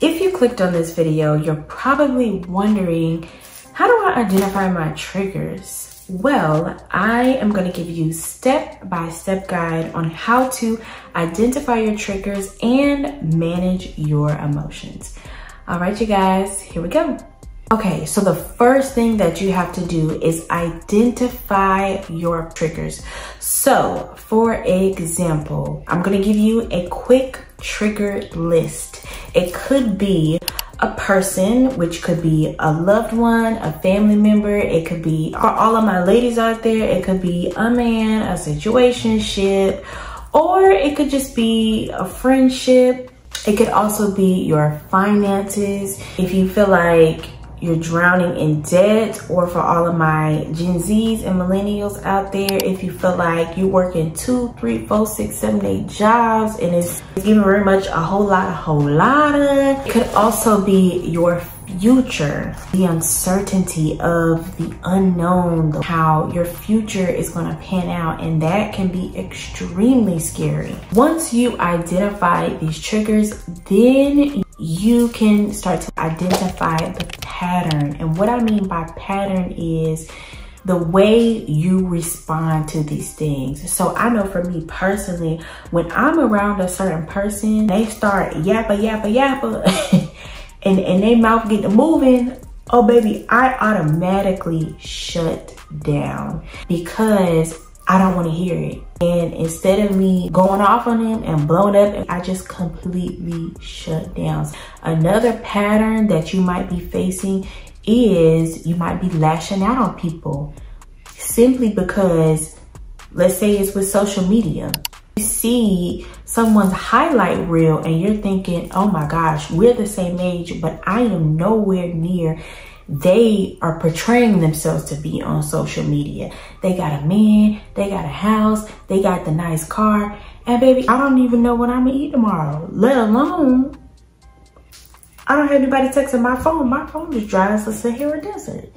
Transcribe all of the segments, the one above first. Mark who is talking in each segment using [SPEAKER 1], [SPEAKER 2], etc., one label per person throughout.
[SPEAKER 1] If you clicked on this video, you're probably wondering, how do I identify my triggers? Well, I am going to give you step-by-step guide on how to identify your triggers and manage your emotions. All right, you guys, here we go. Okay, so the first thing that you have to do is identify your triggers. So, for example, I'm gonna give you a quick trigger list. It could be a person, which could be a loved one, a family member. It could be, for all of my ladies out there, it could be a man, a situationship, or it could just be a friendship. It could also be your finances. If you feel like you're drowning in debt, or for all of my Gen Zs and millennials out there, if you feel like you're working 2, 3, 4, 6, 7, 8 jobs and it's giving very much a whole lot of. It could also be your future, the uncertainty of the unknown, how your future is going to pan out, and that can be extremely scary. Once you identify these triggers, then you can start to identify the pattern. And what I mean by pattern is the way you respond to these things. So I know for me personally, when I'm around a certain person, they start yappa and they mouth get to moving, oh baby, I automatically shut down because I don't want to hear it. And instead of me going off on them and blowing up, I just completely shut down. Another pattern that you might be facing is you might be lashing out on people simply because, let's say it's with social media. You see someone's highlight reel and you're thinking, oh my gosh, we're the same age, but I am nowhere near they are portraying themselves to be on social media. They got a man, they got a house, they got the nice car, and baby, I don't even know what I'm gonna eat tomorrow, let alone I don't have anybody texting my phone. My phone is dry as the Sahara Desert.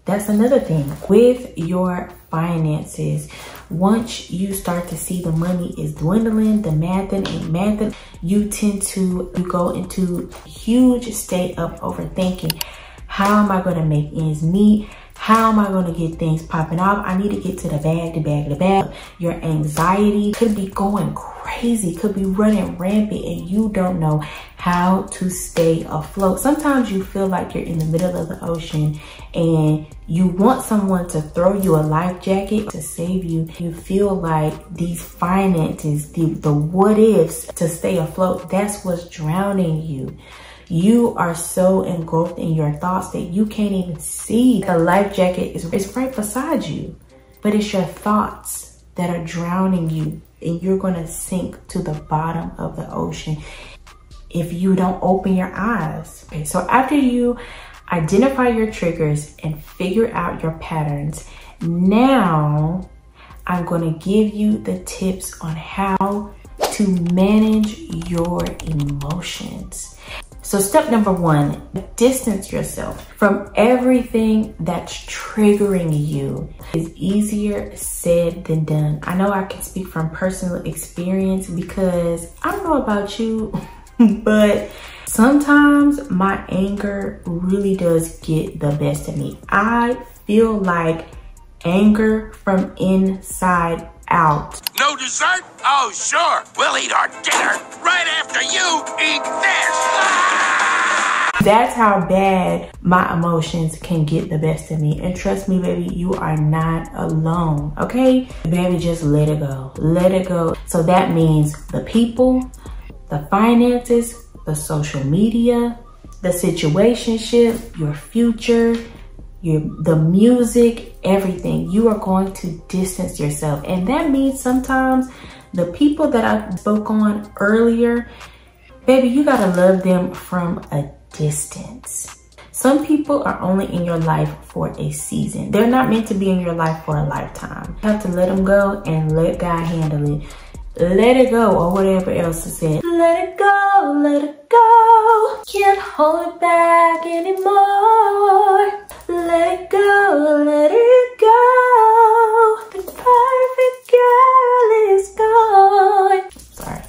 [SPEAKER 1] That's another thing with your finances. Once you start to see the money is dwindling, the mathing, you tend to go into a huge state of overthinking. How am I going to make ends meet? How am I going to get things popping off? I need to get to the bag. Your anxiety could be going crazy, could be running rampant, and you don't know how to stay afloat. Sometimes you feel like you're in the middle of the ocean and you want someone to throw you a life jacket to save you. You feel like these finances, the what ifs to stay afloat, that's what's drowning you. You are so engulfed in your thoughts that you can't even see the life jacket is right beside you. But it's your thoughts that are drowning you, and you're going to sink to the bottom of the ocean if you don't open your eyes. Okay, so after you identify your triggers and figure out your patterns, now I'm going to give you the tips on how to manage your emotions. So step number 1, distance yourself from everything that's triggering you. It's easier said than done. I know I can speak from personal experience because I don't know about you, but sometimes my anger really does get the best of me. I feel like anger from inside out.
[SPEAKER 2] No dessert? Oh, sure. We'll eat our dinner right after you eat this.
[SPEAKER 1] That's how bad my emotions can get the best of me. And trust me, baby, you are not alone, okay? Baby, just let it go. Let it go. So that means the people, the finances, the social media, the situationship, your future, the music, everything. You are going to distance yourself. And that means sometimes the people that I spoke on earlier, baby, you gotta love them from a distance. Some people are only in your life for a season. They're not meant to be in your life for a lifetime. You have to let them go and let God handle it. Let it go, or whatever else is said. Let it go, let it go. Can't hold it back anymore. Let it go, let it go. The perfect girl is gone. Sorry.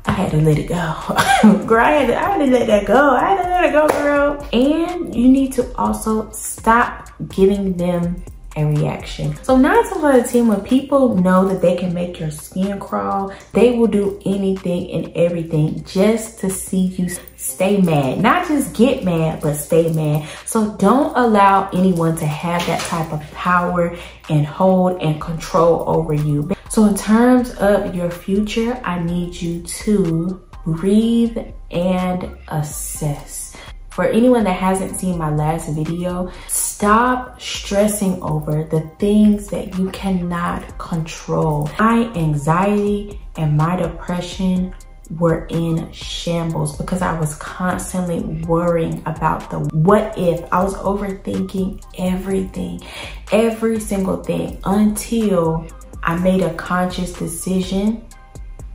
[SPEAKER 1] I had had to let it go. Girl, I had to let that go. I had to let it go, girl. And you need to also stop giving them a reaction. So 9 times out of 10, when people know that they can make your skin crawl, they will do anything and everything just to see you stay mad. Not just get mad, but stay mad. So don't allow anyone to have that type of power and hold and control over you. So in terms of your future, I need you to breathe and assess. For anyone that hasn't seen my last video, stop stressing over the things that you cannot control. My anxiety and my depression were in shambles because I was constantly worrying about the what if. I was overthinking everything, every single thing, until I made a conscious decision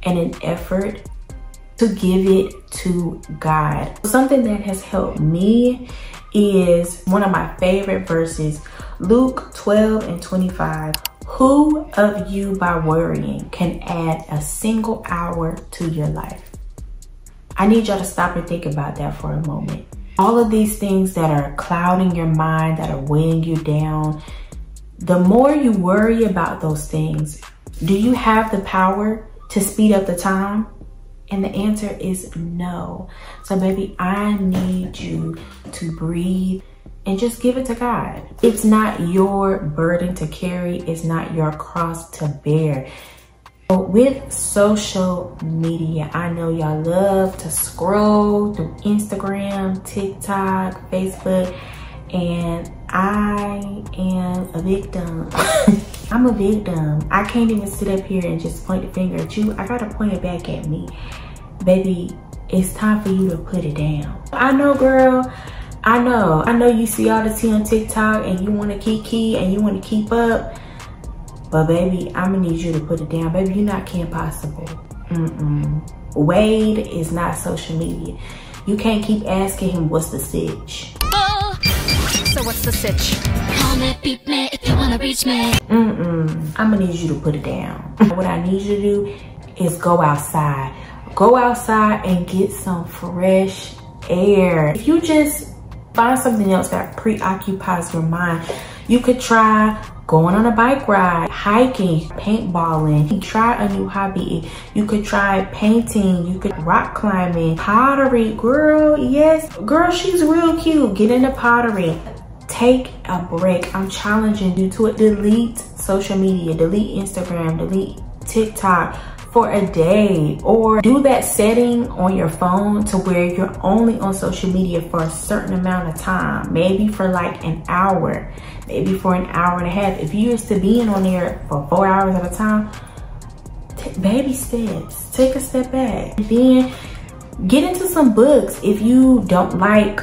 [SPEAKER 1] and an effort to give it to God. Something that has helped me is one of my favorite verses, Luke 12:25. Who of you by worrying can add a single hour to your life? I need y'all to stop and think about that for a moment. All of these things that are clouding your mind, that are weighing you down, the more you worry about those things, do you have the power to speed up the time? And the answer is no. So baby, I need you to breathe and just give it to God. It's not your burden to carry. It's not your cross to bear. But with social media, I know y'all love to scroll through Instagram, TikTok, Facebook, and I am a victim. I'm a victim. I can't even sit up here and just point the finger at you. I gotta point it back at me. Baby, it's time for you to put it down. I know, girl. I know you see all the tea on TikTok and you want to kiki and you want to keep up. But baby, I'm gonna need you to put it down. Baby, you're not Kim Possible. Wade is not social media. You can't keep asking him what's the sitch.
[SPEAKER 3] So what's the sitch? Call me, beat me if you wanna reach me.
[SPEAKER 1] I'm gonna need you to put it down. What I need you to do is go outside. Go outside and get some fresh air. If you just find something else that preoccupies your mind, you could try going on a bike ride, hiking, paintballing. Try a new hobby. You could try painting. You could rock climbing, pottery. Girl, yes. Girl, she's real cute. Get into pottery. Take a break. I'm challenging you to delete social media, delete Instagram, delete TikTok for a day, or do that setting on your phone to where you're only on social media for a certain amount of time, maybe for like an hour, maybe for an hour and a half. If you used to being on there for 4 hours at a time, baby steps, take a step back. And then get into some books. If you don't like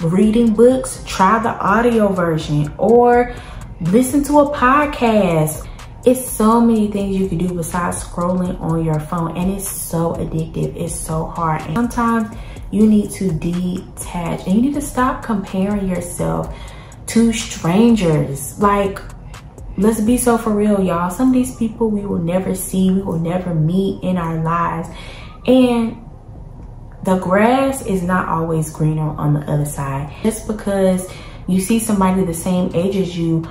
[SPEAKER 1] reading books, try the audio version or listen to a podcast. It's so many things you can do besides scrolling on your phone, and it's so addictive. It's so hard. And sometimes you need to detach and you need to stop comparing yourself to strangers. Like, let's be so for real, y'all. Some of these people we will never see, we will never meet in our lives. And the grass is not always greener on the other side. Just because you see somebody the same age as you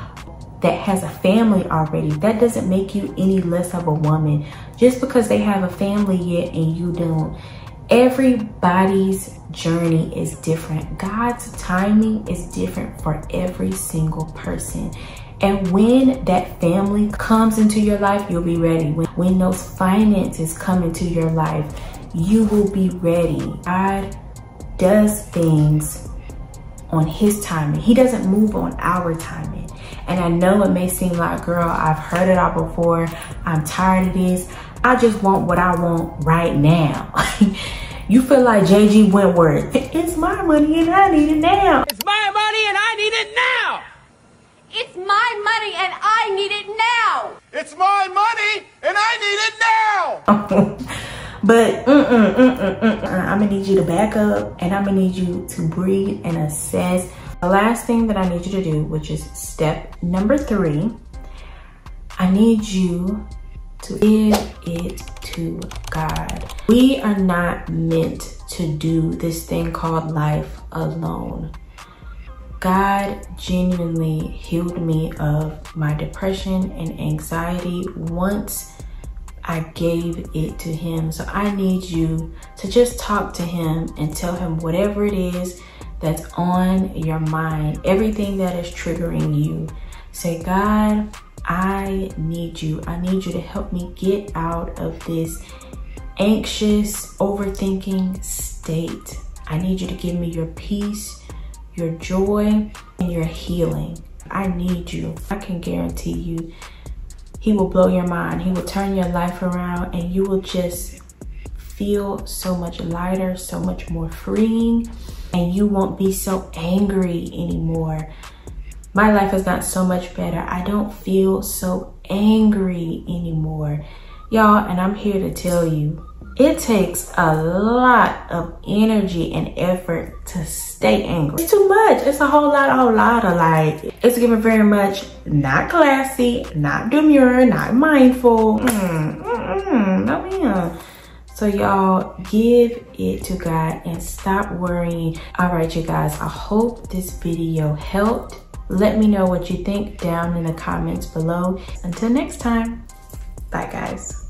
[SPEAKER 1] that has a family already, that doesn't make you any less of a woman. Just because they have a family yet and you don't. Everybody's journey is different. God's timing is different for every single person. And when that family comes into your life, you'll be ready. When those finances come into your life, you will be ready. God does things on his timing. He doesn't move on our timing. And I know it may seem like, girl, I've heard it all before. I'm tired of this. I just want what I want right now. You feel like J.G. Wentworth. It's my money and I need it now.
[SPEAKER 2] It's my money and I need it now!
[SPEAKER 3] It's my money and I need it now!
[SPEAKER 2] It's my money and I need it now!
[SPEAKER 1] But I'm gonna need you to back up and I'm gonna need you to breathe and assess. The last thing that I need you to do, which is step number 3, I need you to give it to to God. We are not meant to do this thing called life alone. God genuinely healed me of my depression and anxiety once I gave it to him. So I need you to just talk to him and tell him whatever it is that's on your mind, everything that is triggering you. Say, God, I need you. I need you to help me get out of this anxious, overthinking state. I need you to give me your peace, your joy, and your healing. I need you. I can guarantee you, he will blow your mind. He will turn your life around and you will just feel so much lighter, so much more freeing, and you won't be so angry anymore. My life is not so much better. I don't feel so angry anymore. Y'all, and I'm here to tell you, it takes a lot of energy and effort to stay angry. It's too much. It's a whole lot of like, it's given very much not classy, not demure, not mindful. No, man. So y'all, give it to God and stop worrying. All right, you guys, I hope this video helped. Let me know what you think down in the comments below. Until next time, bye guys.